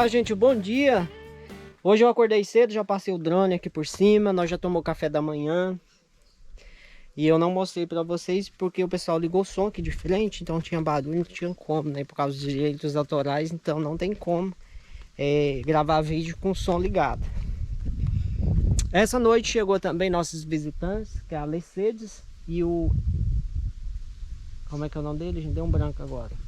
Olá, gente, bom dia. Hoje eu acordei cedo, já passei o drone aqui por cima. Nós já tomamos café da manhã. E eu não mostrei pra vocês porque o pessoal ligou o som aqui de frente, então tinha barulho, não tinha como, né? Por causa dos direitos autorais, então não tem como gravar vídeo com o som ligado. Essa noite chegou também nossos visitantes, que é a Alecedes e o... Como é que é o nome dele? A gente deu um branco agora.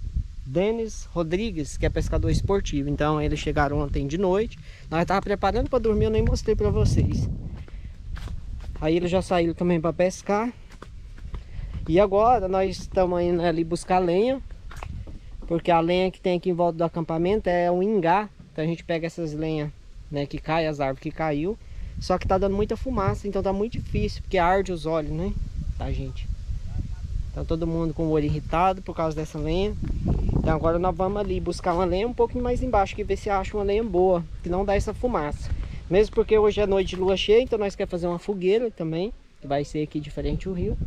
Denis Rodrigues, que é pescador esportivo. Então eles chegaram ontem de noite. Nós estávamos preparando para dormir, eu nem mostrei para vocês. Aí eles já saíram também para pescar. E agora nós estamos indo ali buscar lenha, porque a lenha que tem aqui em volta do acampamento é um ingá. Então a gente pega essas lenhas, né, que cai, as árvores que caiu. Só que tá dando muita fumaça, então tá muito difícil, porque arde os olhos, né, tá, gente? Então todo mundo com o olho irritado por causa dessa lenha. Então agora nós vamos ali buscar uma lenha um pouquinho mais embaixo, que ver se acha uma lenha boa, que não dá essa fumaça. Mesmo porque hoje é noite de lua cheia, então nós queremos fazer uma fogueira também, que vai ser aqui de frente ao rio.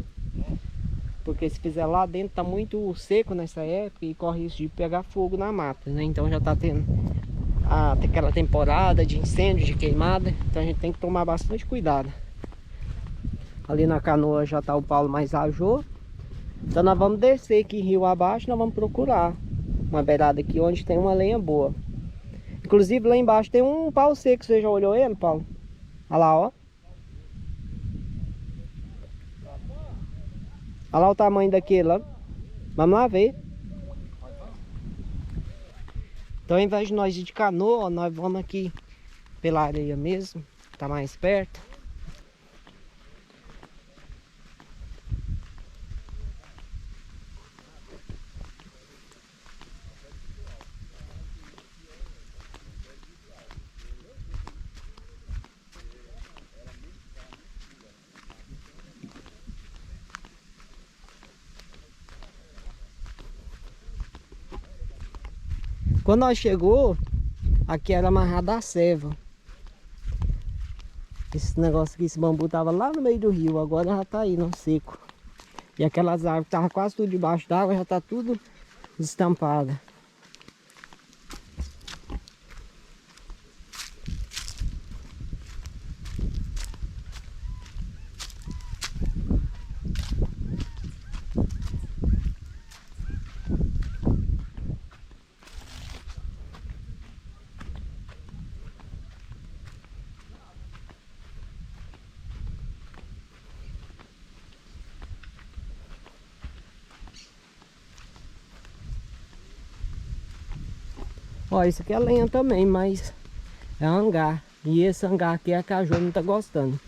Porque se fizer lá dentro tá muito seco nessa época e corre risco de pegar fogo na mata, né? Então já tá tendo aquela temporada de incêndio, de queimada, então a gente tem que tomar bastante cuidado. Ali na canoa já tá o Paulo mais ajô. Então nós vamos descer aqui rio abaixo, nós vamos procurar uma beirada aqui onde tem uma lenha boa. Inclusive lá embaixo tem um pau seco, você já olhou ele, Paulo? Olha lá, ó. Olha lá o tamanho daquele lá. Vamos lá ver. Então ao invés de nós ir de canoa, nós vamos aqui pela areia mesmo, tá mais perto. Quando nós chegou, aqui era amarrado a ceva. Esse negócio aqui, esse bambu tava lá no meio do rio, agora já tá aí no seco. E aquelas árvores que tava quase tudo debaixo d'água, já tá tudo estampada. Ó, isso aqui é lenha também, mas é hangar. E esse hangar aqui é a que a Jo não tá gostando.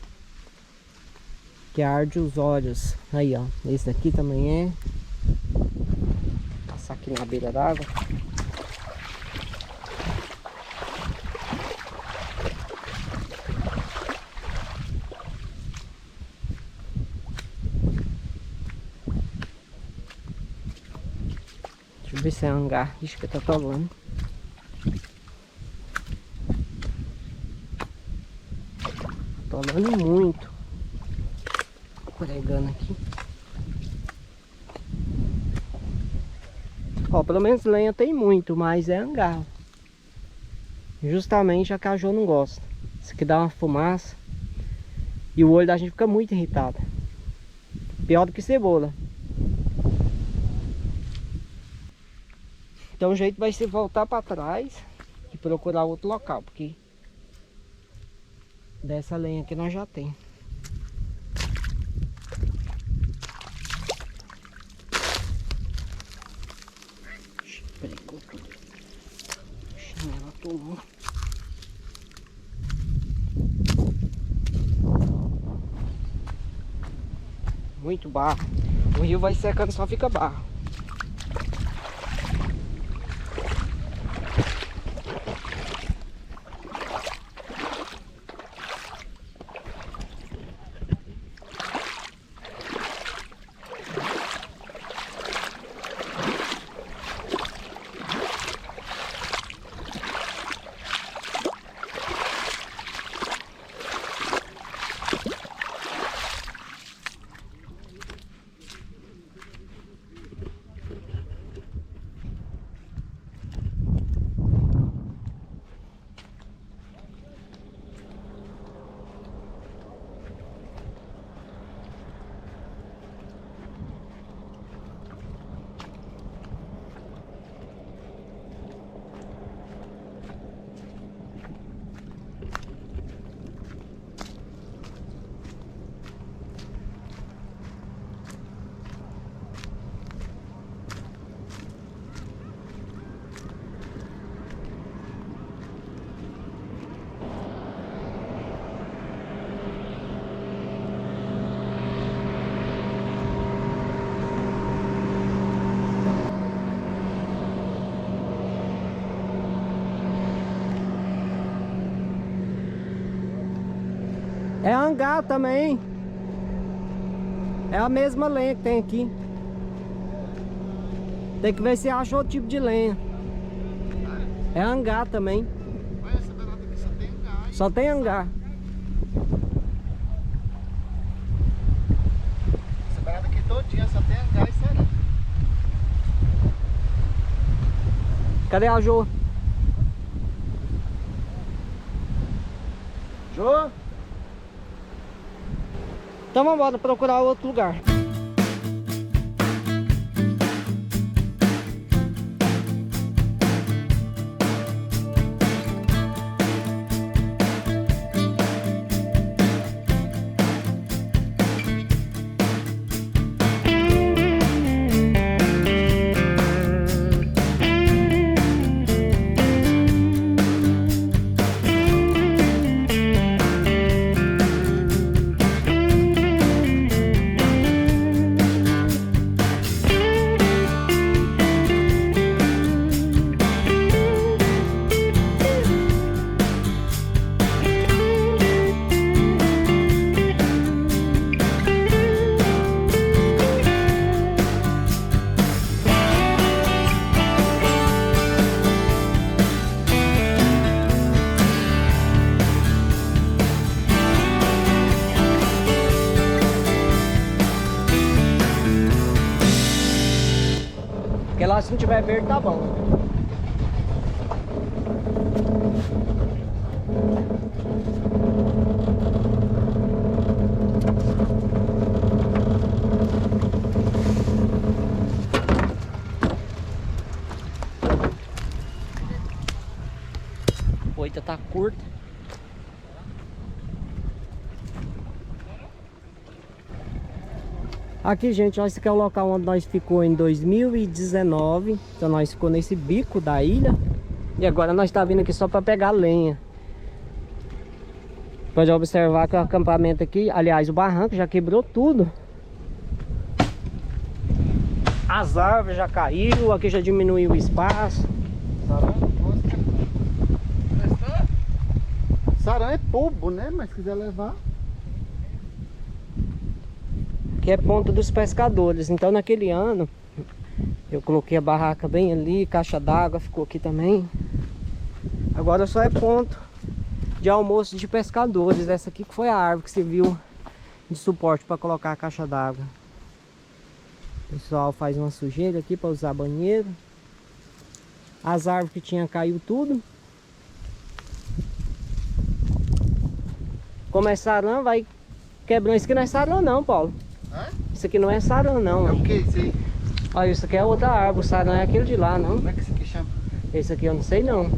Que arde os olhos. Aí, ó. Esse aqui também é. Vou passar aqui na beira d'água. Deixa eu ver se é hangar. Ixi, que tá atolando. Atolando muito. Pregando aqui. Ó, pelo menos lenha tem muito, mas é hangar. Justamente a que a Jo não gosta. Isso aqui dá uma fumaça. E o olho da gente fica muito irritado. Pior do que cebola. Então o jeito vai ser voltar para trás e procurar outro local, porque dessa lenha aqui nós já tem. Pregou tudo. Chinela atolou. Muito barro. O rio vai secando, só fica barro. É hangar também. É a mesma lenha que tem aqui. Tem que ver se acha outro tipo de lenha. É hangar também. Olha, essa danada aqui só tem hangar. Só tem hangar. Essa danada aqui todinha só tem hangar e sarã. Cadê a Jo? Jô? Então vamos embora procurar outro lugar. Porque lá se não tiver verde tá bom. A boita tá curta. Aqui, gente, ó, esse aqui é o local onde nós ficou em 2019. Então nós ficou nesse bico da ilha. E agora nós tá vindo aqui só para pegar lenha. Pode observar que o acampamento aqui, aliás, o barranco já quebrou tudo. As árvores já caíram, aqui já diminuiu o espaço. Sarã é polvo, né? Mas se quiser levar. Que é ponto dos pescadores. Então naquele ano eu coloquei a barraca bem ali, caixa d'água ficou aqui também. Agora só é ponto de almoço de pescadores. Essa aqui que foi a árvore que serviu de suporte para colocar a caixa d'água. O pessoal faz uma sujeira aqui para usar banheiro. As árvores que tinha caiu tudo. Como é sarã, vai quebrando. Isso aqui não é sarã não, Paulo. Hã? Isso aqui não é sarã não. É o que isso aí? Olha, isso aqui é outra árvore. O sarã é aquele de lá, não. Como é que isso aqui chama? Esse aqui eu não sei não.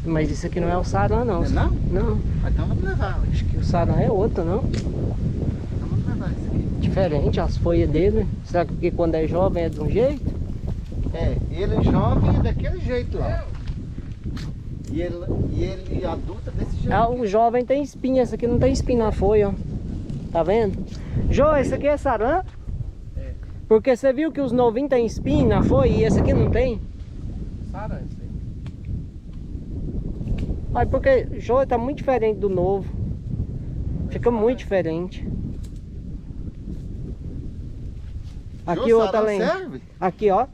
Mas isso aqui não é o sarã não. Não? Não. Então vamos levar. Acho que o sarã é outro, não. Então vamos levar isso aqui. Diferente as folhas dele. Será que porque quando é jovem é de um jeito? É, ele jovem é daquele jeito lá. E ele adulto é desse jeito. Ah, o jovem tem espinha. Essa aqui não tem espinha na folha, ó. Tá vendo? Jô, esse aqui é sarã? É. Porque você viu que os novinhos tem espinho na folha e esse aqui não tem? Sarã, isso aí. Mas porque Jô tá muito diferente do novo. Fica muito diferente. Aqui Jô, outra sarã lenha. serve? Aqui, ó.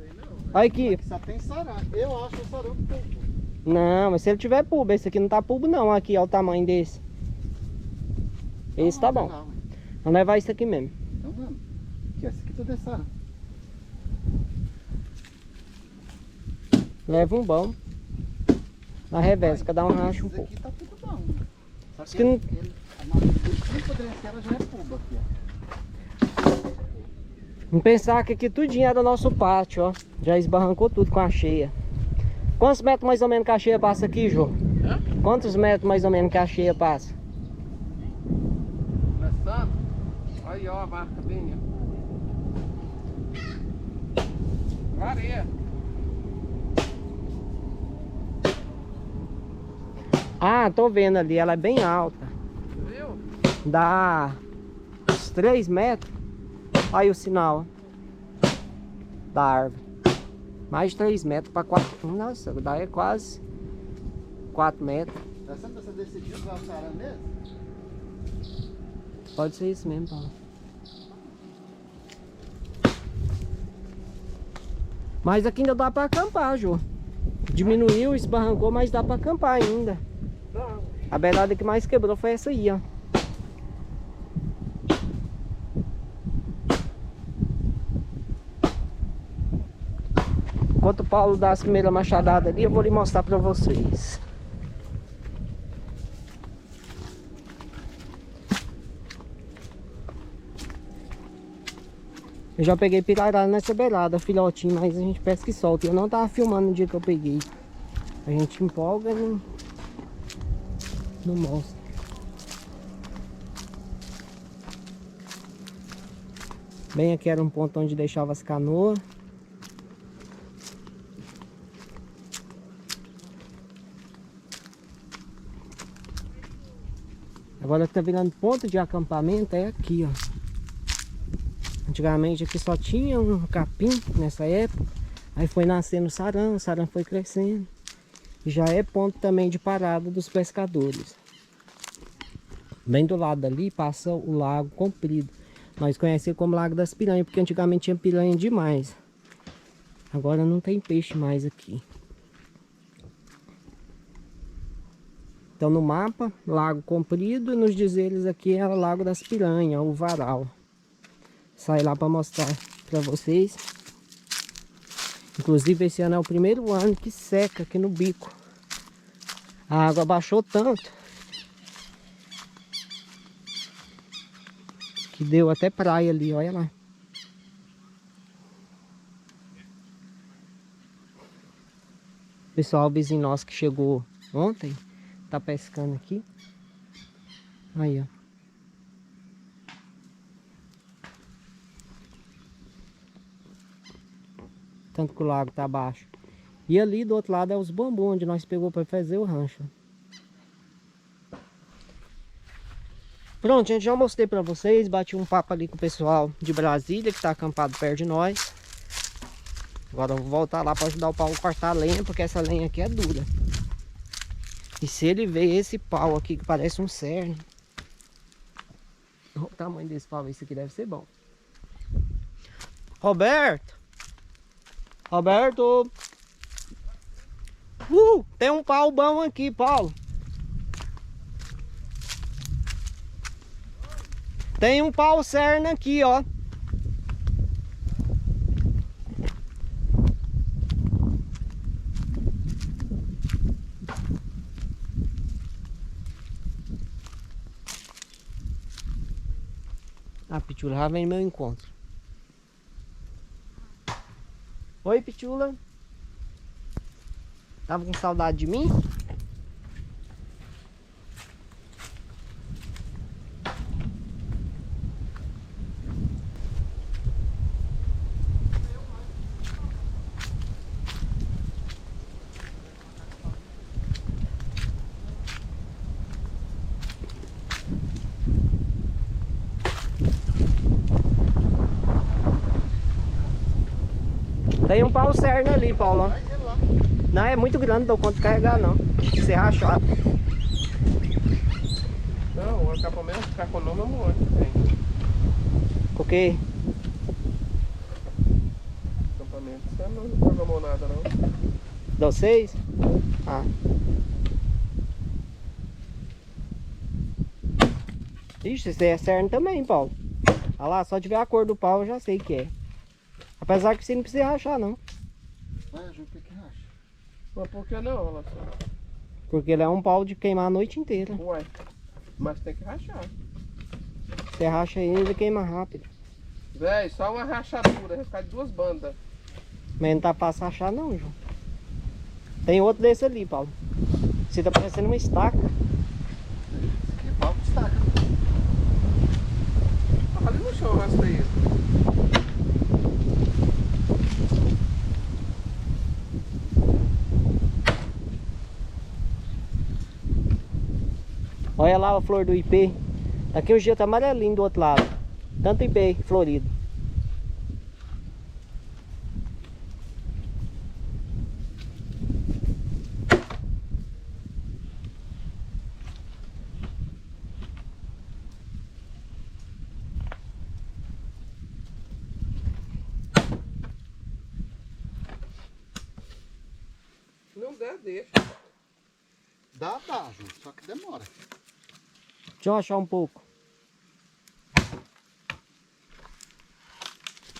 Olha aqui. Aqui só tem sarã. Eu acho o sarã polvo. Não, mas se ele tiver pulbo, esse aqui não tá pulbo não. Aqui, ó, o tamanho desse. Esse tá bom. Legal, Vamos levar isso aqui mesmo. então vamos. Aqui, esse aqui tudo é sarã. Leva um bom. Na reversa, cada um racha um Esse pouco. aqui tá tudo bom. Só Isso que que não- a nossa poderia ser, ela já é polvo aqui, ó. Vamos pensar que aqui tudinho era nosso pátio, ó. Já esbarrancou tudo com a cheia. Quantos metros mais ou menos que a cheia passa aqui, Jô? Hã? Quantos metros mais ou menos que a cheia passa? Começando. Olha aí, ó, a marca bem, ó. Areia. Ah, tô vendo ali, ela é bem alta. Viu? Dá uns 3 metros. Aí o sinal, ó, da árvore. Mais de 3 metros para 4. Nossa, daí é quase 4 metros. Você decidiu usar o sarã mesmo? Pode ser isso mesmo, Paulo. Mas aqui ainda dá pra acampar, Jô. Diminuiu, esbarrancou, mas dá pra acampar ainda. A beirada que mais quebrou foi essa aí, ó. Enquanto o Paulo dá as primeiras machadadas ali, eu vou lhe mostrar pra vocês. Eu já peguei pirarara nessa beirada, filhotinho, mas a gente pesca e solta. Eu não tava filmando no dia que eu peguei. A gente empolga e não mostra. Bem aqui era um ponto onde deixava as canoas. Agora que tá virando ponto de acampamento é aqui, ó. Antigamente aqui só tinha um capim nessa época. Aí foi nascendo o saram foi crescendo. E já é ponto também de parada dos pescadores. Bem do lado ali passa o Lago Comprido. Nós conhecemos como Lago das Piranhas, porque antigamente tinha piranha demais. Agora não tem peixe mais aqui. Então no mapa, Lago Comprido, e nos dizeres aqui é o Lago das Piranhas, o Varal. Sai lá para mostrar para vocês. Inclusive esse ano é o primeiro ano que seca aqui no bico. A água baixou tanto que deu até praia ali, olha lá. Pessoal, o vizinho nosso que chegou ontem, tá pescando aqui. Aí, ó. Tanto que o lago tá abaixo. E ali do outro lado é os bambus, onde nós pegou para fazer o rancho. Pronto, gente, já mostrei para vocês. Bati um papo ali com o pessoal de Brasília, que tá acampado perto de nós. Agora eu vou voltar lá para ajudar o Paulo a cortar a lenha, porque essa lenha aqui é dura. E se ele ver esse pau aqui, que parece um cerne. Olha o tamanho desse pau, esse aqui deve ser bom. Roberto! Roberto! Tem um pau bom aqui, Paulo. Tem um pau cerna aqui, ó. A Pitula já vem no meu encontro. Oi, Pitula. Tava com saudade de mim? Tem um pau cerno ali, Paulo. Não, é muito grande, não dou conta de carregar não. Você rachado. Não, o acampamento ficar com o nome é morto. O quê? Acampamento, você não programou nada não. Deu 6? Ah. Ixi, esse é cerno também, Paulo. Olha lá, só de ver a cor do pau eu já sei que é. Apesar que você não precisa rachar não. Mas eu que racha. Mas por que não, olha só? Porque ele é um pau de queimar a noite inteira. Ué, mas tem que rachar. Você racha ele, ele queima rápido. Véi, só uma rachadura, vai ficar de 2 bandas. Mas não tá fácil rachar não, João. Tem outro desse ali, Paulo. Você tá parecendo uma estaca. Esse aqui é pau de estaca. Ali no chão, rastreia. Olha lá a flor do ipê. Aqui o dia tá amarelinho do outro lado. Tanto ipê florido. quiser, deixa. Dá, Ju, só que demora. Deixa eu achar um pouco.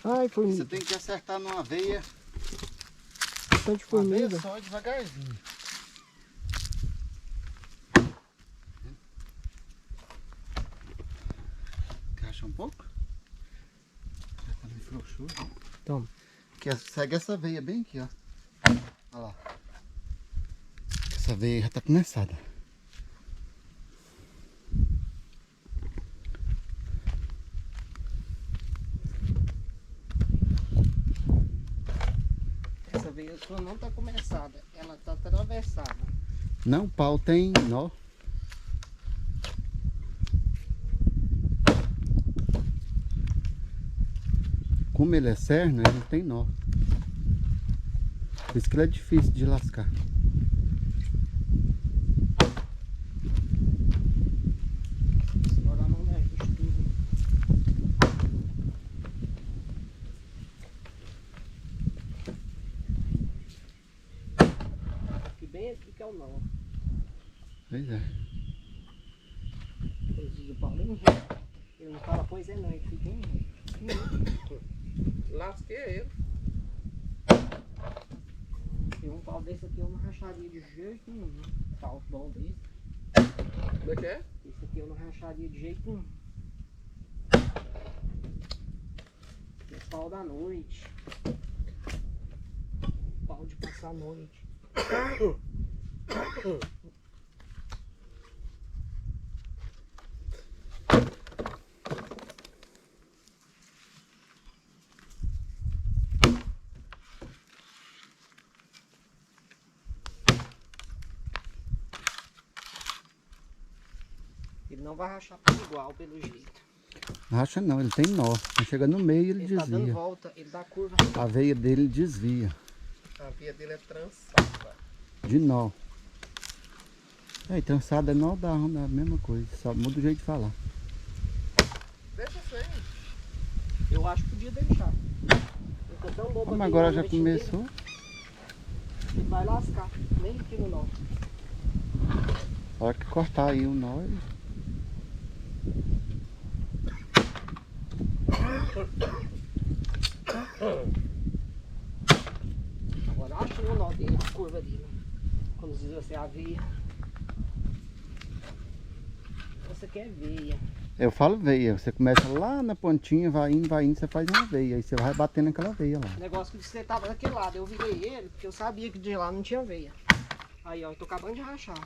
Ai, Você formiga. tem que acertar numa veia. Bastante Uma veia formiga. só, devagarzinho. Encaixa um pouco. Já tá meio frouxo. Toma. Aqui, segue essa veia bem aqui, ó. Olha lá. Essa veia já tá começada. Essa veia sua não tá começada, ela tá atravessada. Não, o pau tem nó. Como ele é cerno, ele não tem nó. Por isso que ele é difícil de lascar. Agora não me ajuste tudo. Aqui bem aqui que é o nó. Pois é. O Paulinho, ele não fala pois é não, ele fica em... Lasquei ele. E um pau desse aqui eu não racharia de jeito nenhum. Um pau bom desse. Como é que é? Esse aqui eu não racharia de jeito nenhum. Esse pau da noite. Pau de passar a noite. Ele não vai rachar tudo igual, pelo jeito. Racha não, ele tem nó. Quando chega no meio ele Ele tá dando desvia. volta, ele dá curva. A veia dele desvia A via dele é trançada. de nó. É, e trançada é nó da Honda, é a mesma coisa, só muda o jeito de falar. Deixa sem. Eu acho que podia deixar. Fica tão bom pra Mas agora queimar já no vestido começou. dele, ele vai lascar, nem aqui no nó. A hora que cortar aí o nó, ele... Agora acha o nó dele, a curva dele. Quando diz você a veia. Você quer veia. Eu falo veia, você começa lá na pontinha, vai indo, você faz uma veia. Aí você vai batendo naquela veia lá. O negócio que você tava daquele lado, eu virei ele, porque eu sabia que de lá não tinha veia. Aí ó, eu tô acabando de rachar.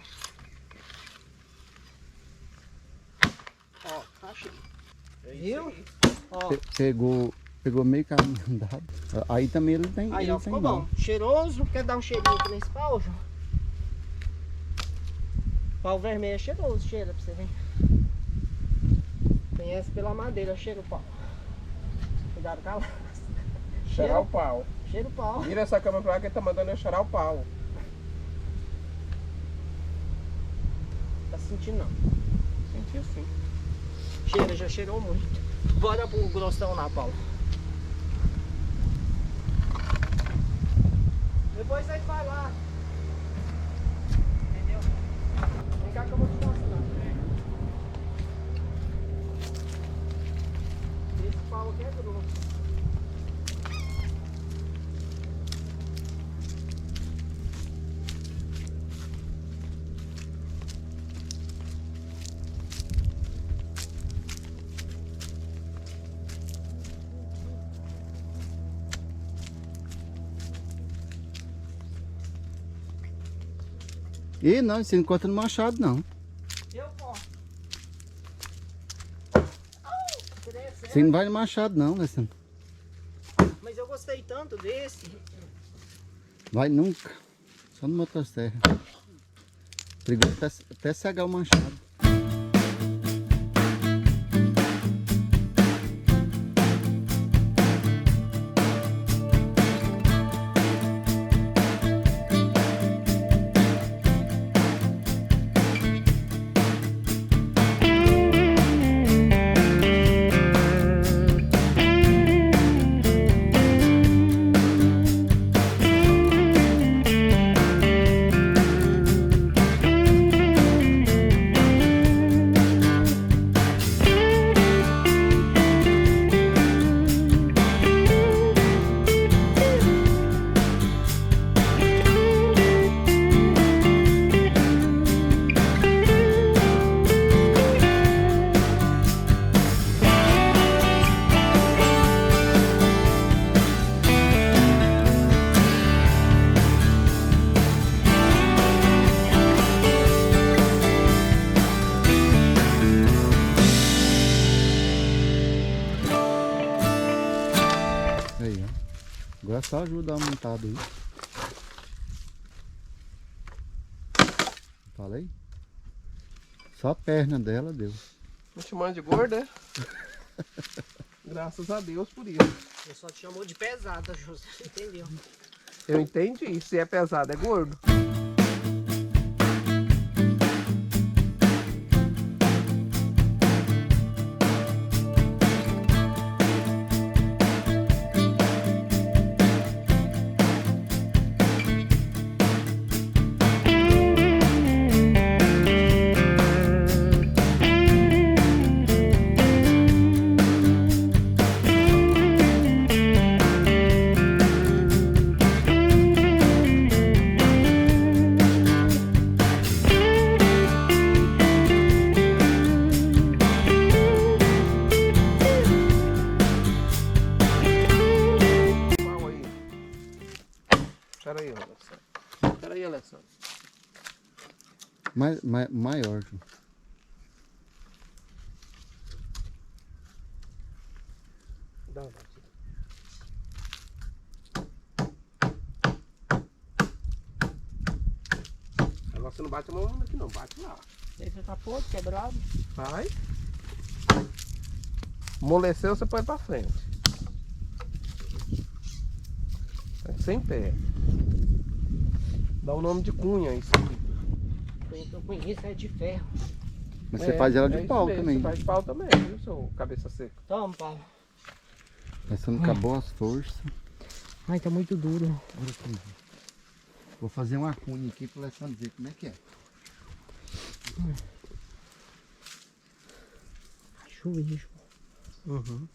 Ó, rachei. É Viu? isso Ó, Pegou meio caminho andado. Aí também ele tem. aí ele ó, tem ficou nó. bom. Cheiroso, quer dar um cheirinho aqui nesse pau, João? Pau vermelho é cheiroso, cheira pra você ver. Conhece pela madeira, cheira o pau. Cuidado com a lasca. aí. Cheirar o pau. Cheira o pau. Vira essa câmera pra lá que ele tá mandando eu cheirar o pau. Tá sentindo não. Senti assim. Cheira, já cheirou muito. Bora pro grossão lá, Paulo. Depois a gente vai lá. Entendeu? Vem cá que eu vou te mostrar. Esse pau aqui é grosso. E não, você não encontra no machado não. Eu posso. Você não vai no machado não, Alessandro. Mas eu gostei tanto desse. Vai nunca. Só no motosserra. Perigoso até cegar o machado. Agora é só ajuda a montada aí. Falei? Só a perna dela deu. Não te manda de gorda, é? Graças a Deus por isso. Você só te chamou de pesada, José. Entendeu? Eu entendi. Se é pesado, é gordo. Peraí, Alessandro. Peraí, Alessandro. Maior. Dá uma batida. Agora você não bate a mão aqui não, bate lá. Aí você tá podre, quebrado. Vai. Amoleceu, você põe pra frente. Sem pé. Dá o nome de cunha isso aqui. Eu conheço, é de ferro. Mas você faz ela de isso pau mesmo, também. Você faz de pau também, viu, seu cabeça seca? Toma, Paulo. Essa não acabou as forças. Ai, tá muito duro. Olha aqui. Vou fazer uma cunha aqui pro Alessandro ver como é que é. Chuvisco. Uhum.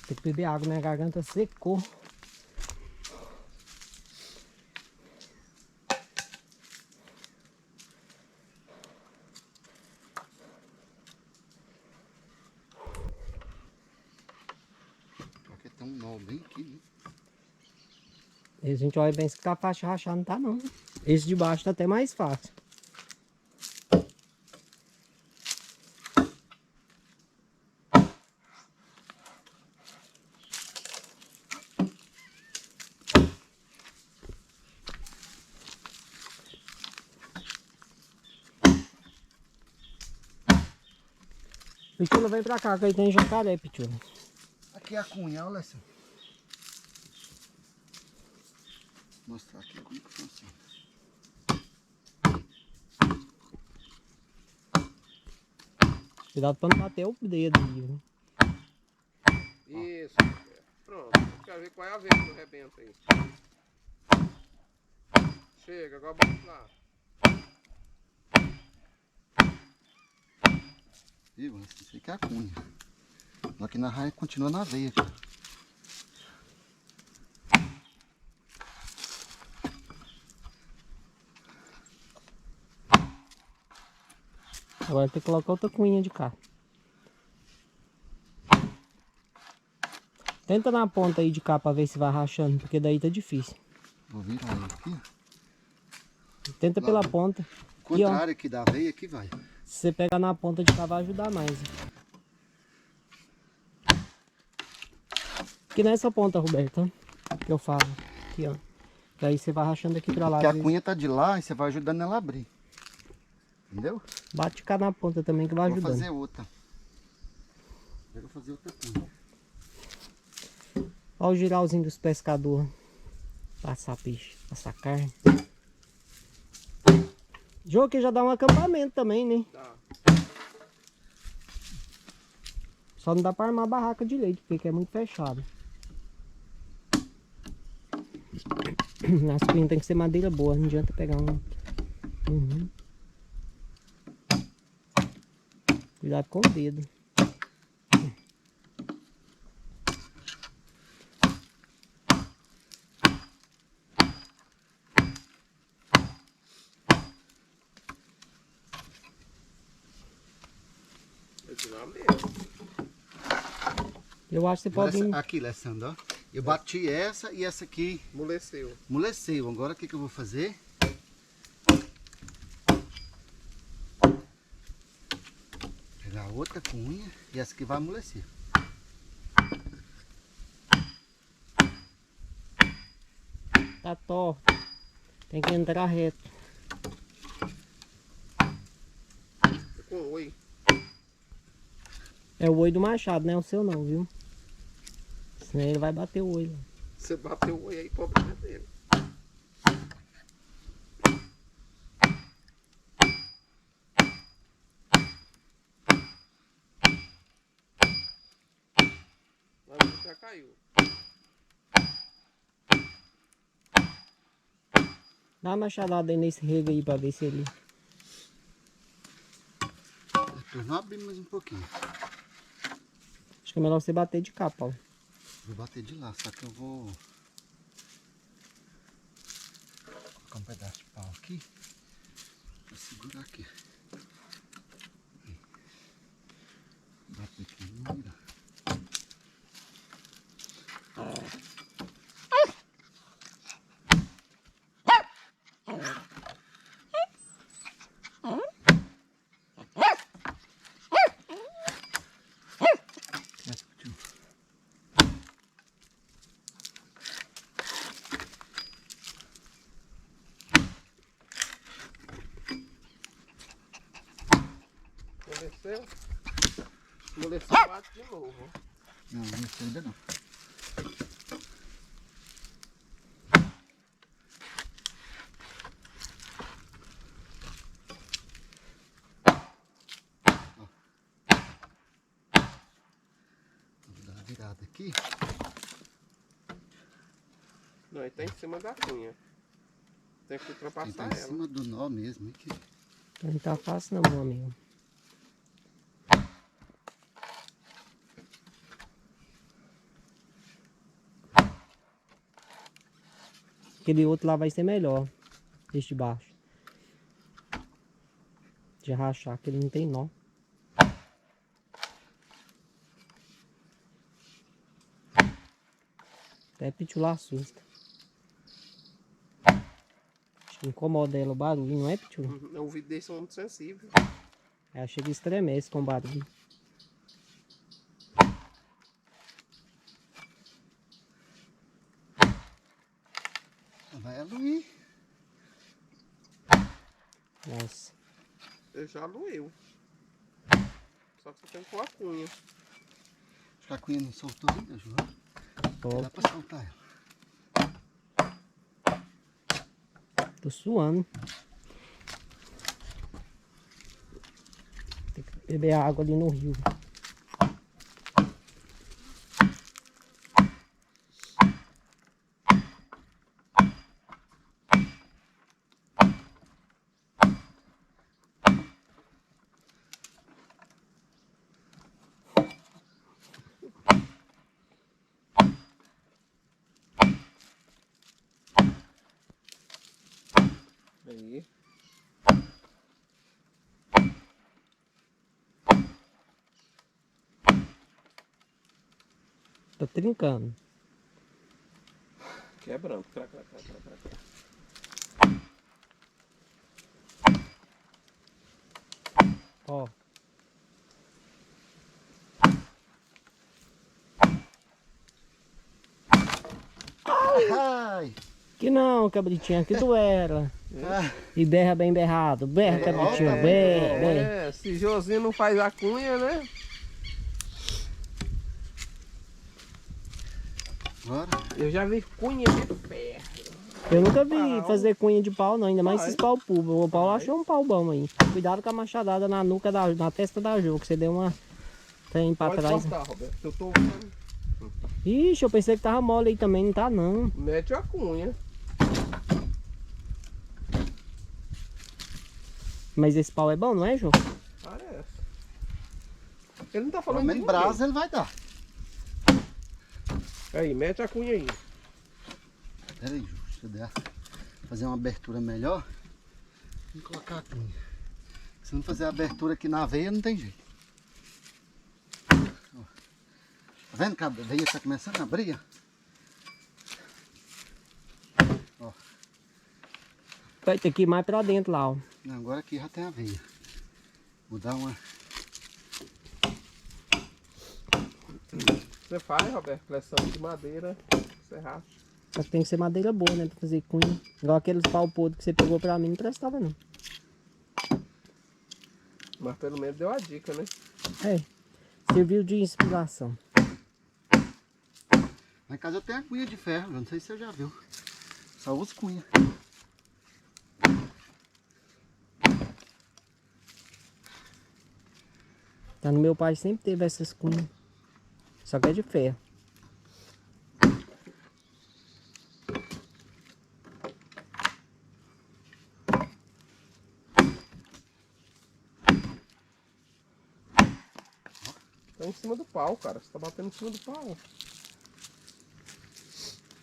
Tem que beber água, minha garganta secou. Porque tem um nó bem aqui, né? E a gente olha bem se tá fácil de rachar, não tá não. Esse de baixo tá até mais fácil. Pitula, vem pra cá, que aí tem jacaré, Pitula. Aqui é a cunha, olha só. Vou mostrar aqui como que funciona. Cuidado pra não bater o dedo. Viu? Isso. Pronto. Quero ver qual é a vez que eu rebento aí. Chega, agora bate lá. Viu? Isso aqui é a cunha. Aqui na raia continua na veia, cara. Agora tem que colocar outra cunha de cá. Tenta na ponta aí de cá pra ver se vai rachando, porque daí tá difícil. Vou virar ele aqui. Tenta pela ponta. O contrário aqui da veia aqui vai. Se você pegar na ponta de cá vai ajudar mais. Aqui nessa ponta, Roberto, que eu falo. Aqui, ó. Que aí você vai rachando aqui pra lá. Porque a às vezes. cunha tá de lá e você vai ajudando ela a abrir. Entendeu? Bate cá na ponta também que vai Vou ajudando. fazer outra. Eu vou fazer outra cunha. Olha o giralzinho dos pescadores. Passar peixe, passar carne. Jogo aqui já dá um acampamento também, né? Tá. Só não dá pra armar a barraca direito, porque aqui é muito fechado. As cunhas tem que ser madeira boa, não adianta pegar um. Uhum. Cuidado com o dedo. Eu acho que você pode. Aqui, Alessandro, ó. Eu bati essa e essa aqui Amoleceu. amoleceu. Agora o que eu vou fazer? Pegar outra cunha e essa aqui vai amolecer. ficar torto. Tem que entrar reto. Com oi. É o oi do Machado, não é o seu não, viu? Senão ele vai bater o oi lá. Você bateu o oi aí, problema dele. Mas já caiu. Dá uma machadada aí nesse rego aí pra ver se ele... Depois não abrir mais um pouquinho. Acho que é melhor você bater de cá, Paulo. Vou bater de lá, só que eu vou colocar um pedaço de pau aqui pra segurar aqui. Bater aqui e não virar. Amoleceu? Amoleceu, bate de novo. Não, não sei ainda não. Vou dar uma virada aqui. Não, ele tá em cima da cunha. Tem que Ele ultrapassar tá em ela. cima do nó mesmo. Aqui. Não tá fácil não, meu amigo. Aquele outro lá vai ser melhor. Esse de baixo. De rachar, que ele não tem nó. Até pitular assusta. Acho que incomoda ela o barulho, não é, Pitula? O ouvido desse é muito sensível. Ela chega e estremece com o barulho. Vai aluir. Nossa. Ele já aluiu. Só que você tem que pôr a cunha. Acho que a cunha não soltou ainda, João. Ó, Dá pra soltar ela. tô suando. Tem que beber água ali no rio. Aí. Tá trincando. Quebrando. Crac, crac, crac, crac, crac. Ó. Ai! Que não, cabritinha, que tu era. Ah, E berra bem berrado. Berra, cabritinha, é, berra, berra. É, se Josinho não faz a cunha, né? agora. Eu já vi cunha de pé. Eu nunca vi Pau. fazer cunha de pau, não. Ainda mais Vai. esses pau público. O Paulo Vai. achou um pau bom aí. Cuidado com a machadada na nuca, na testa da Jo, que você deu uma... Tem pra Pode trás. cortar, Roberto. Eu tô vendo. Ixi, eu pensei que tava mole aí também. Não tá, não. Mete a cunha. Mas esse pau é bom, não é, Jô? Parece. Ele não tá Pelo falando de menos ninguém. brasa ele vai dar. Aí, mete a cunha aí. Pera aí, Ju, deixa eu dar, fazer uma abertura melhor. Vou colocar a cunha. Se não fazer a abertura aqui na veia, não tem jeito. Ó. Tá vendo que a veia está começando a abrir? Ó. Vai ter que ir mais pra dentro lá, ó. Não, agora aqui já tem a veia. Vou dar uma... Você faz, Roberto, pressão de madeira. Você racha. Só que tem que ser madeira boa, né? Pra fazer cunha. Igual aqueles pau podre que você pegou pra mim, não prestava não. Mas pelo menos deu a dica, né? É. Serviu de inspiração. Lá em casa eu tenho a cunha de ferro, eu não sei se você já viu. Só uso cunha. Tá no meu pai sempre teve essas cunhas. Só que é de ferro. Tá em cima do pau, cara. Você tá batendo em cima do pau.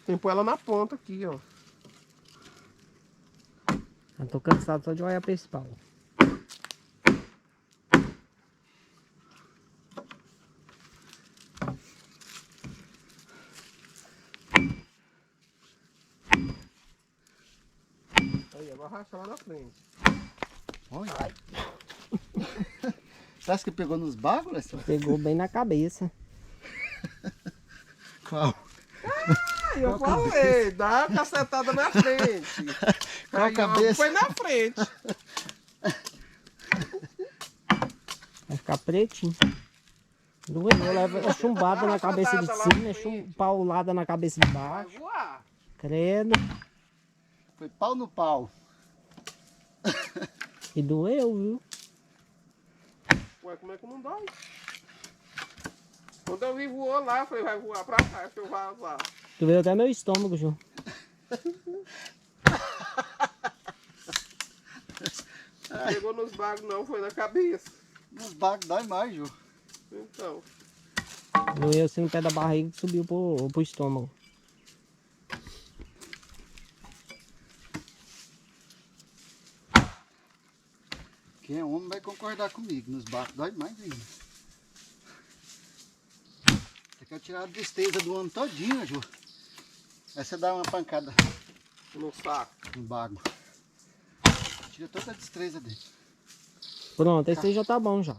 Tem que pôr ela na ponta aqui, ó. Eu tô cansado só de olhar pra esse pau. Aí, agora racha lá na frente. Olha. Você acha que pegou nos bagos, Leston? Pegou bem na cabeça. Qual? Aí eu falei, dá uma cacetada na frente. Qual Aí, ó, cabeça? foi na frente. Vai ficar pretinho. Doeu, leva chumbada na cabeça de cima, paulada na cabeça de Vai baixo. voar. Credo. Foi pau no pau. E doeu, viu? Ué, como é que não dói? Quando eu vi voou lá, eu falei, vai voar pra cá, que eu vou vazar. Tu veio até meu estômago, João. Pegou nos bagos não, foi na cabeça. Nos bagos dói mais, Ju. Então, Doeu assim no pé da barriga e subiu pro estômago. Quem é homem vai concordar comigo. Nos bagos dói mais ainda. Você quer tirar a tristeza do ano todinho, Ju. Aí você dá uma pancada no saco. no bago. Tira toda a destreza dele. Pronto, esse aí já tá bom já.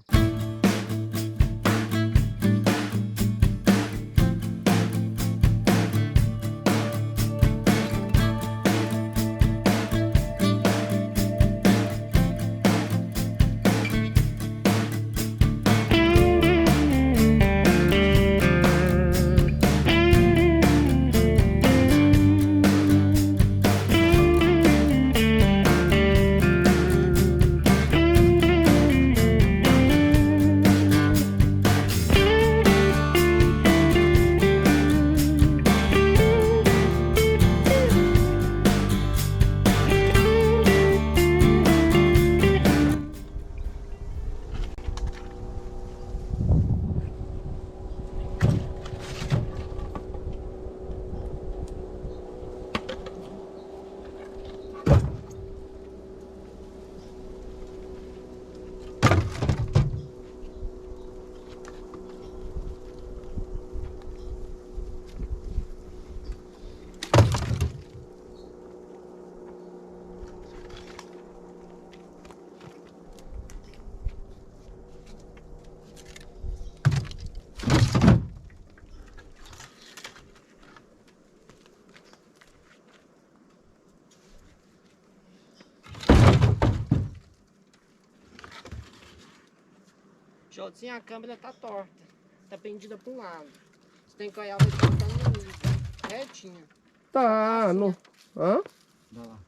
Jotinho, a câmera tá torta. Tá pendida pra um lado. Você tem que olhar ver se tá no nível. Retinha. Tá, no... Hã? Dá lá.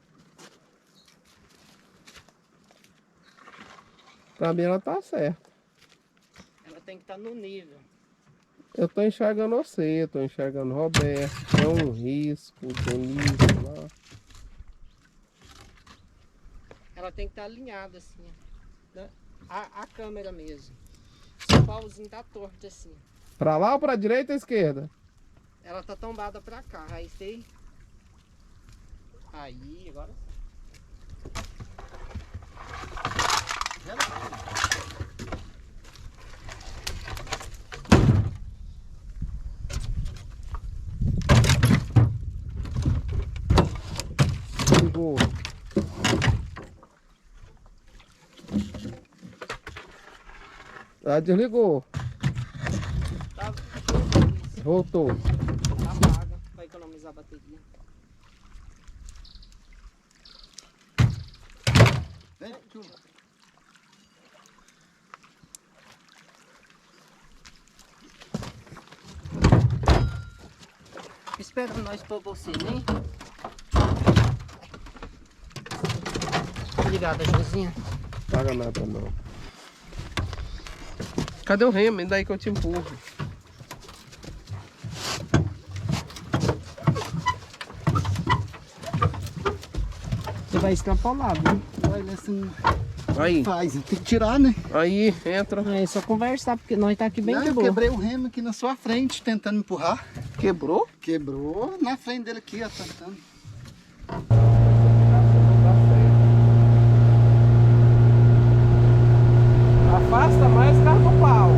Pra mim ela tá certa. Ela tem que estar no nível. Eu tô enxergando você, eu tô enxergando o Roberto. Tem um risco, tem isso lá. Ela tem que estar alinhada assim. Né? A câmera mesmo. Seu pauzinho tá torto assim. Pra lá ou pra direita ou esquerda? Ela tá tombada pra cá. Aí sei. Aí, agora sim. Ligou. Ah, desligou. Tá, Voltou. apaga pra economizar a bateria. Espera nós pra você, né? Obrigada, Josinha. Paga nada não. Cadê o remo? Daí que eu te empurro. Você vai extrapolar, viu? Vai ver se não Aí. faz. Tem que tirar, né? Aí, entra. É só conversar, porque nós tá aqui bem Não, de eu boa. quebrei o remo aqui na sua frente, tentando empurrar. Quebrou? Quebrou na frente dele aqui, ó, tentando. Afasta mais, carga o pau.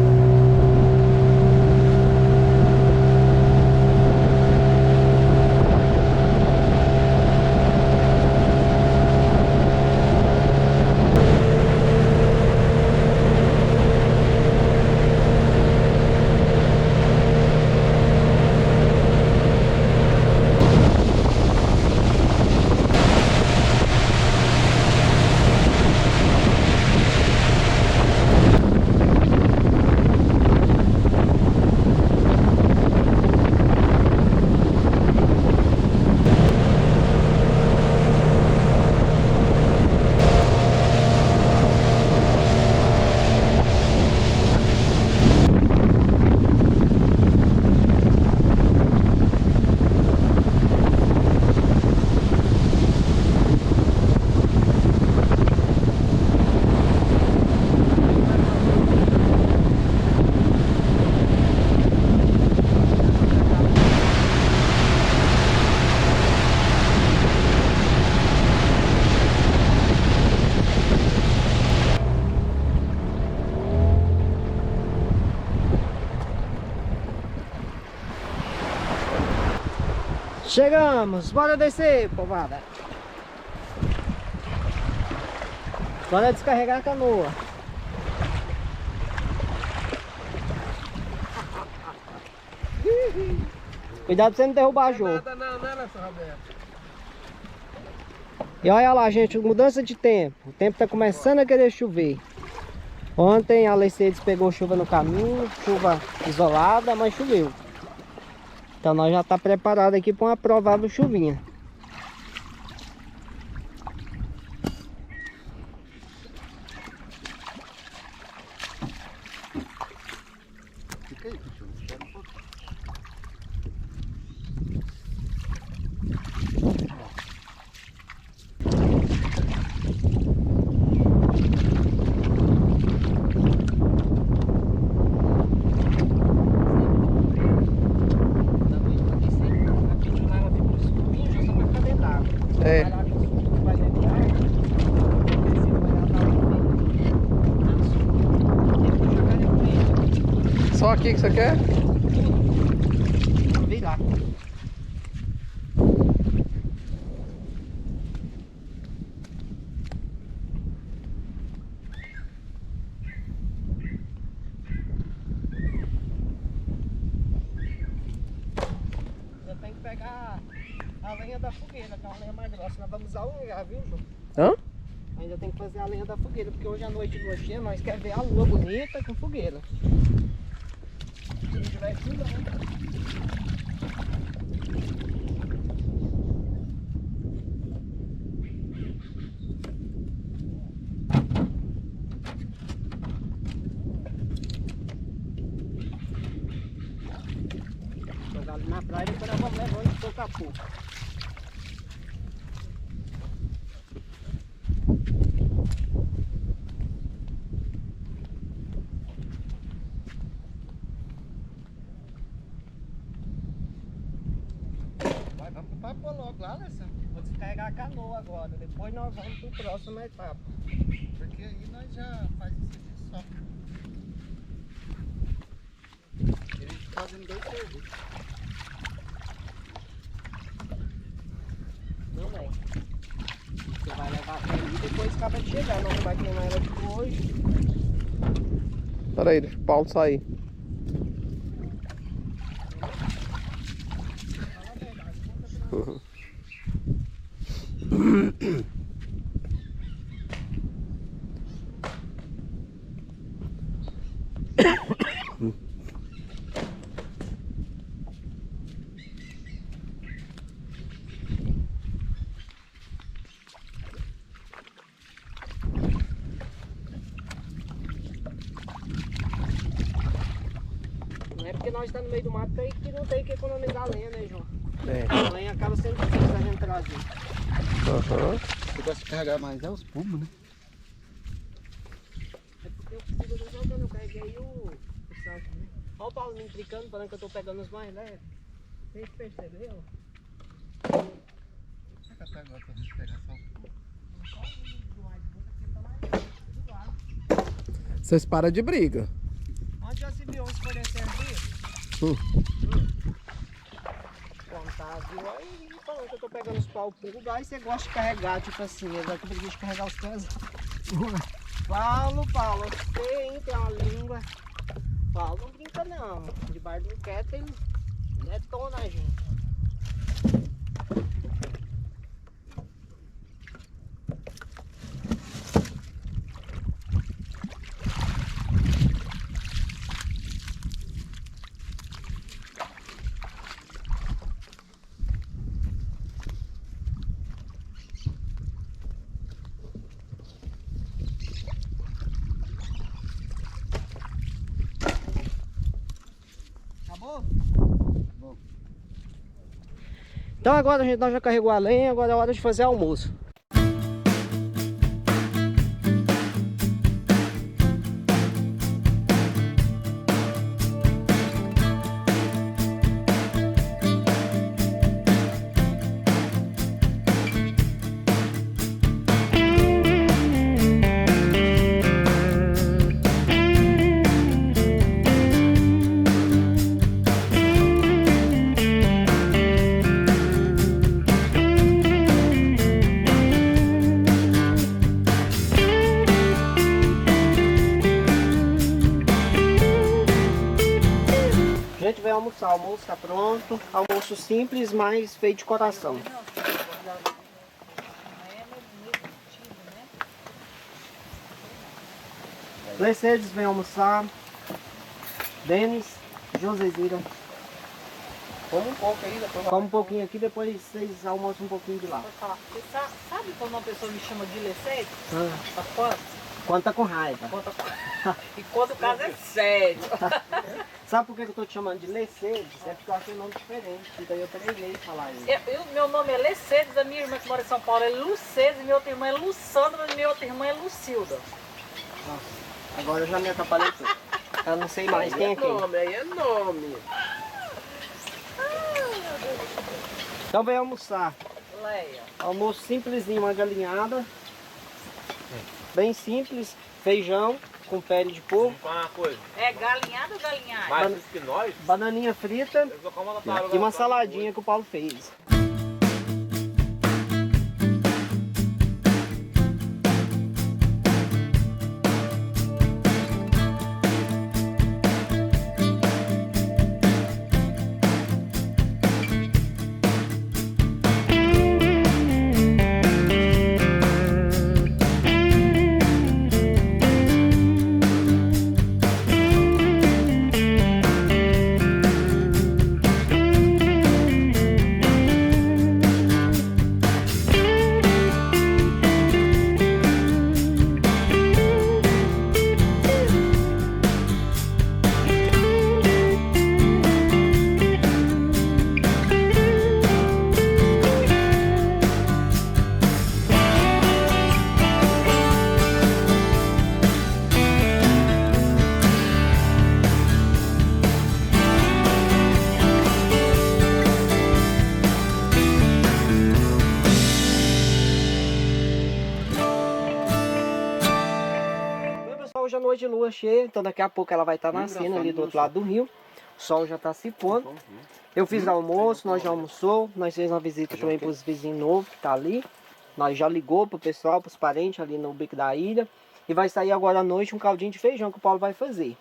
Chegamos, bora descer, povada. Bora descarregar a canoa. Cuidado pra você não derrubar a Jô. Nada não, né, São Roberto? E olha lá, gente, mudança de tempo. O tempo tá começando a querer chover. Ontem a Mercedes pegou chuva no caminho, chuva isolada, mas choveu. Então nós já tá preparado aqui para uma provável chuvinha. Fica aí, Pichu, espera um pouco. É. Só aqui que você quer? Vem lá. Eu tenho que pegar a lenha da fogueira, que é uma lenha mais grossa. Nós vamos usar o já, viu, João? Hã? Ainda tem que fazer a lenha da fogueira, porque hoje à noite de lua cheia nós queremos ver a lua bonita com fogueira. Se não tiver chuva, né? Jogar ali na praia e depois nós vamos levando pouco a pouco. Vamos pro papo logo lá, Alessandro. Vou descarregar a canoa agora, depois nós vamos pro próximo etapa. Porque aí nós já faz isso aqui só. A gente fazendo 2 serviços. Não vem. Você vai levar até ali e depois acaba de chegar, não vai queimar ela de hoje. Pera aí, deixa o Paulo sair. Não é porque nós estamos no meio do mato que não tem que economizar lenha, né, João? É. A lenha acaba sendo difícil da gente trazer. Aham. Eu gosto de carregar mais os pulmos, né? É porque eu preciso do quando eu carreguei o saco, né? Olha o Paulo me implicando, falando que eu tô pegando os mais leves. Vocês perceberam? Será que até agora pra gente pegar só o pulmo? Vocês param de briga. Onde já se viu escolher serviço? Contar, viu? Aí falando que eu tô pegando os pau puro, aí você gosta de carregar, tipo assim, eu já tô preguiça de carregar os pés. Paulo, você, hein, tem uma língua. Paulo não brinca não. Debaixo do quieto ele detona a gente. Acabou? Bom. Então agora nós já carregou a lenha, agora é hora de fazer almoço. A gente vai almoçar, o almoço tá pronto. Almoço simples, mas feito de coração. Mercedes vem almoçar. Denis, Josezira. Come um pouco aí, depois Come um pouquinho aqui, depois vocês almoçam um pouquinho de lá. Vou falar. Você sabe quando uma pessoa me chama de Lecete? Ah, Tá fora? quando tá com raiva. E quando o caso é sério. Sabe por que eu tô te chamando de Mercedes? É porque eu achei um nome diferente. Então eu treinei falar isso. Meu nome é Lecedes, a minha irmã que mora em São Paulo é Lucedes, minha outra irmã é Luçandra e minha outra irmã é Lucilda. Nossa, agora eu já me atrapalhei tudo. Eu não sei mais quem é quem. Aí é nome. Então vem almoçar. Leia. Almoço simplesinho, uma galinhada. Bem simples. Feijão com pele de porco. Uma coisa, É galinhada ou galinhada? mais isso que nós, Bananinha frita eu vou comer uma parada e uma lá. saladinha que o Paulo fez. Hoje é noite de lua cheia, então daqui a pouco ela vai estar nascendo ali do outro lado do rio. O sol já está se pondo. Eu fiz almoço, nós já almoçou, nós fizemos uma visita também para os vizinhos novos que tá ali. Nós já ligou pro pessoal, pros parentes ali no bico da ilha. E vai sair agora à noite um caldinho de feijão que o Paulo vai fazer.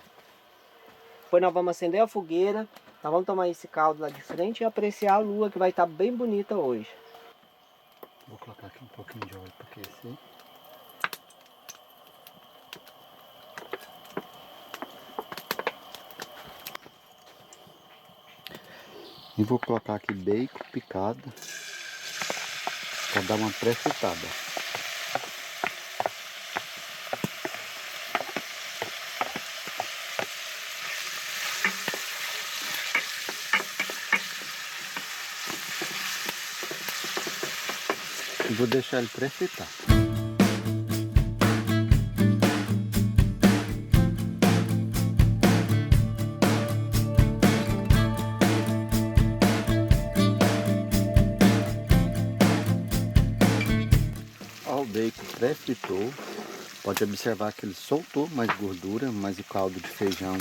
Depois nós vamos acender a fogueira, nós vamos tomar esse caldo lá de frente e apreciar a lua que vai estar bem bonita hoje. Vou colocar aqui um pouquinho de óleo para aquecer. E vou colocar aqui bacon picado para dar uma pré-fritada. E vou deixar ele pré-fritar. O bacon pré-fritou, pode observar que ele soltou mais gordura, mas o caldo de feijão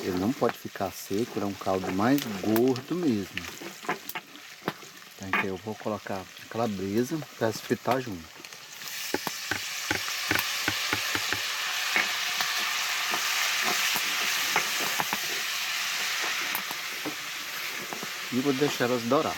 ele não pode ficar seco, é um caldo mais gordo mesmo. Então eu vou colocar a calabresa para se fritar junto. E vou deixar elas dourar.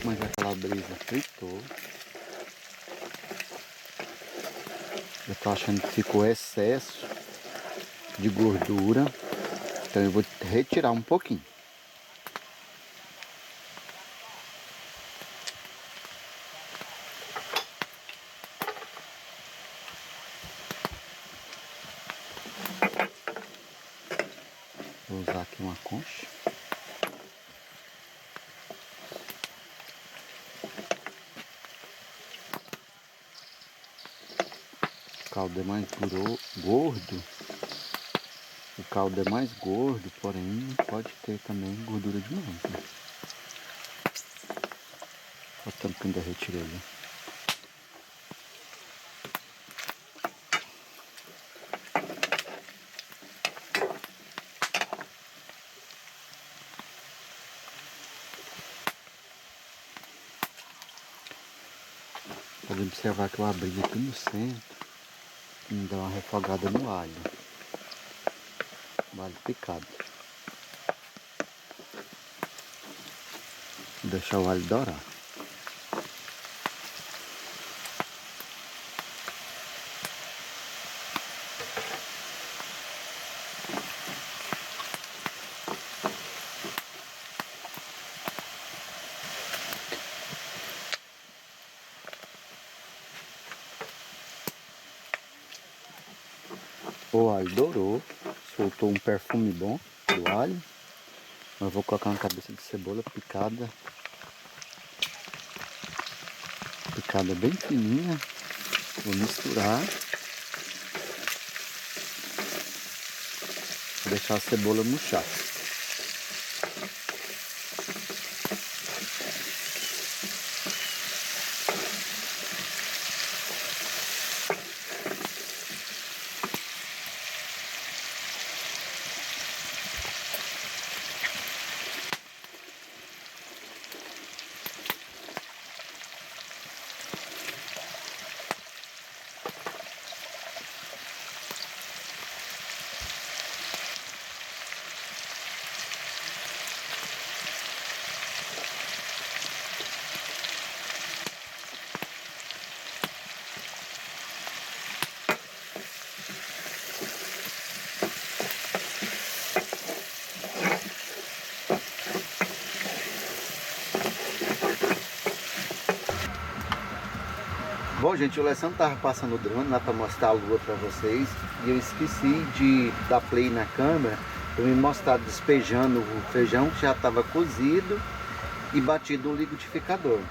Mas a calabresa fritou. Eu tô achando que ficou excesso de gordura, então eu vou retirar um pouquinho. Vou usar aqui uma concha. O caldo é mais gordo. O caldo é mais gordo, porém pode ter também gordura demais, né? Olha o tanto que ainda retirei ali. Pode observar que eu abri aqui no centro e me dá uma refogada no alho. O alho picado. Vou deixar o alho dourar. O alho dourou, soltou um perfume bom do alho. Eu vou colocar uma cabeça de cebola picada. Picada bem fininha. Vou misturar. Vou deixar a cebola murchar. Bom, gente, o Alessandro tava passando o drone lá para mostrar a lua para vocês e eu esqueci de dar play na câmera para me mostrar despejando o feijão que já estava cozido e batido no liquidificador.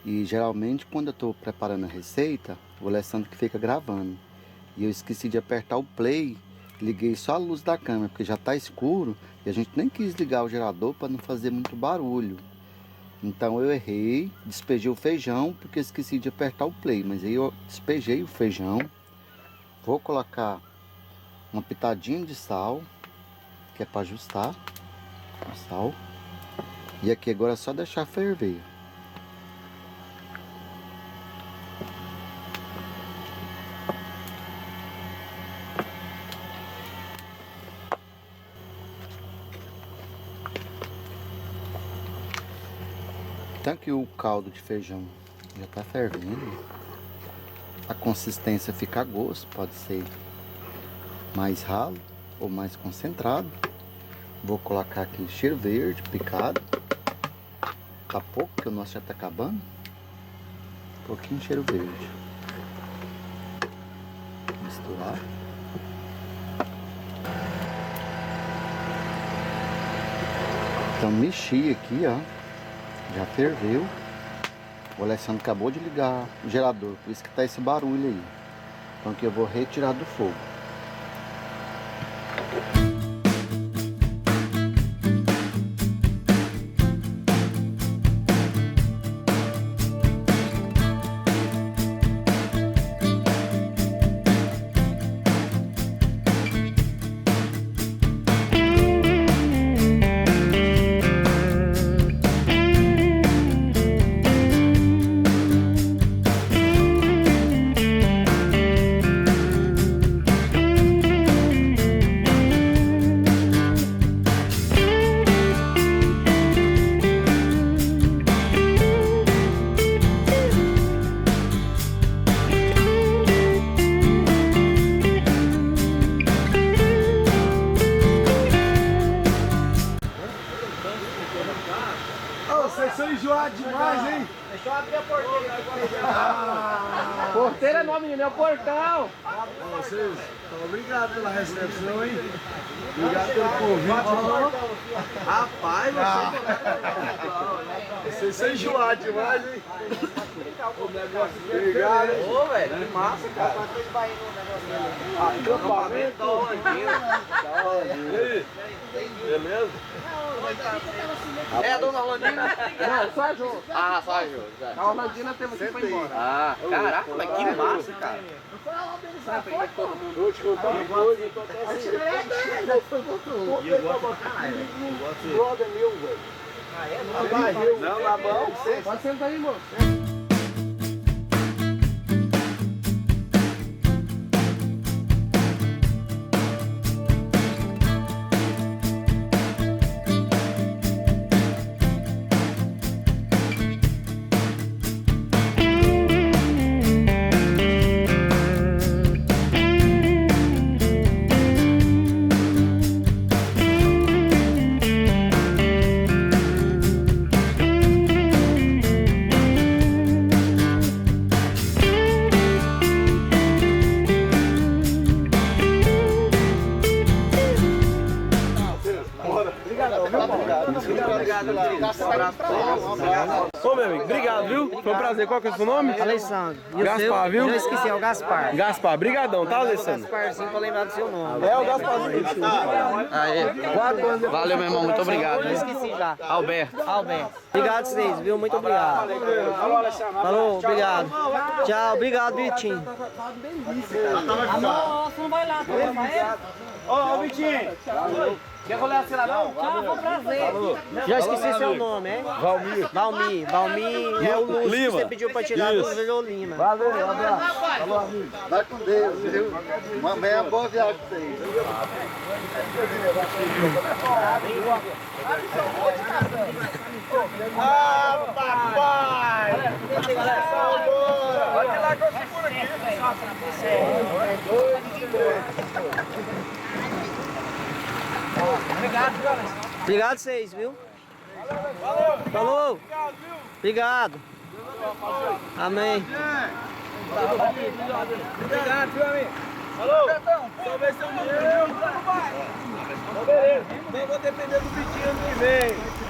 E geralmente quando eu estou preparando a receita, o Alessandro que fica gravando. E eu esqueci de apertar o play Liguei só a luz da câmera, porque já tá escuro e a gente nem quis ligar o gerador para não fazer muito barulho. Então eu errei, despejei o feijão porque esqueci de apertar o play, mas aí eu despejei o feijão. Vou colocar uma pitadinha de sal, que é para ajustar o sal. E aqui agora é só deixar ferver. Então que o caldo de feijão já está fervendo, a consistência fica a gosto, pode ser mais ralo ou mais concentrado. Vou colocar aqui cheiro verde picado, tá pouco que o nosso já está acabando, um pouquinho de cheiro verde, misturar. Então mexi aqui, ó. Já ferveu. O Alessandro acabou de ligar o gerador, por isso que tá esse barulho aí. Então aqui eu vou retirar do fogo. Vocês são enjoados demais, hein? Deixa eu abrir a porteira aqui. Porteira é nome, menino, é o portão. Vocês, então, obrigado pela recepção, hein? Obrigado pelo convite. Rapaz, vocês são enjoados demais, hein? Obrigado. Ô, velho, que massa, cara. Acampamento da Holandina. Beleza? É a dona Holandina? Não, só a Jô. Ah, só a Jô. A Holandina temos que ir embora. Ah, caraca, mas que massa, cara. Sabe como é que todo mundo... Vou te contar uma coisa, eu tô até assim. Brother meu, velho. Ah, é? Não, na mão. Pode sentar aí, moço. Ô, meu amigo, obrigado, viu? Foi um prazer. Qual que é o seu nome? Alessandro. E o Gaspar, seu? viu? Eu esqueci, é o Gaspar. Gaspar, brigadão, tá, Alessandro? Gasparzinho pra lembrar do seu nome. É o Gasparzinho. Valeu, meu irmão, muito obrigado. Eu esqueci já. Alberto. Alberto. Obrigado vocês, viu? Muito obrigado. Falou, obrigado. Tchau, obrigado, Vitinho. Nossa, não vai lá, tu vai? Ô, Vitinho. Quer rolar assim lá não? Tchau, foi um prazer. Já esqueci seu nome, é? Valmir. Valmir. Valmir é o Lúcio que Lima. você pediu pra tirar do virou Lima. Valeu, um abraço. Falou, amigo. Vai com Deus, viu? Uma boa viagem pra vocês. Ah, papai! Olha lá que eu seguro aqui. Obrigado vocês, viu? Falou. Obrigado. Amém. Obrigado, viu, amigo? Falou! Só ver seu número. Beleza. Não vou depender do Vitinho ano que vem.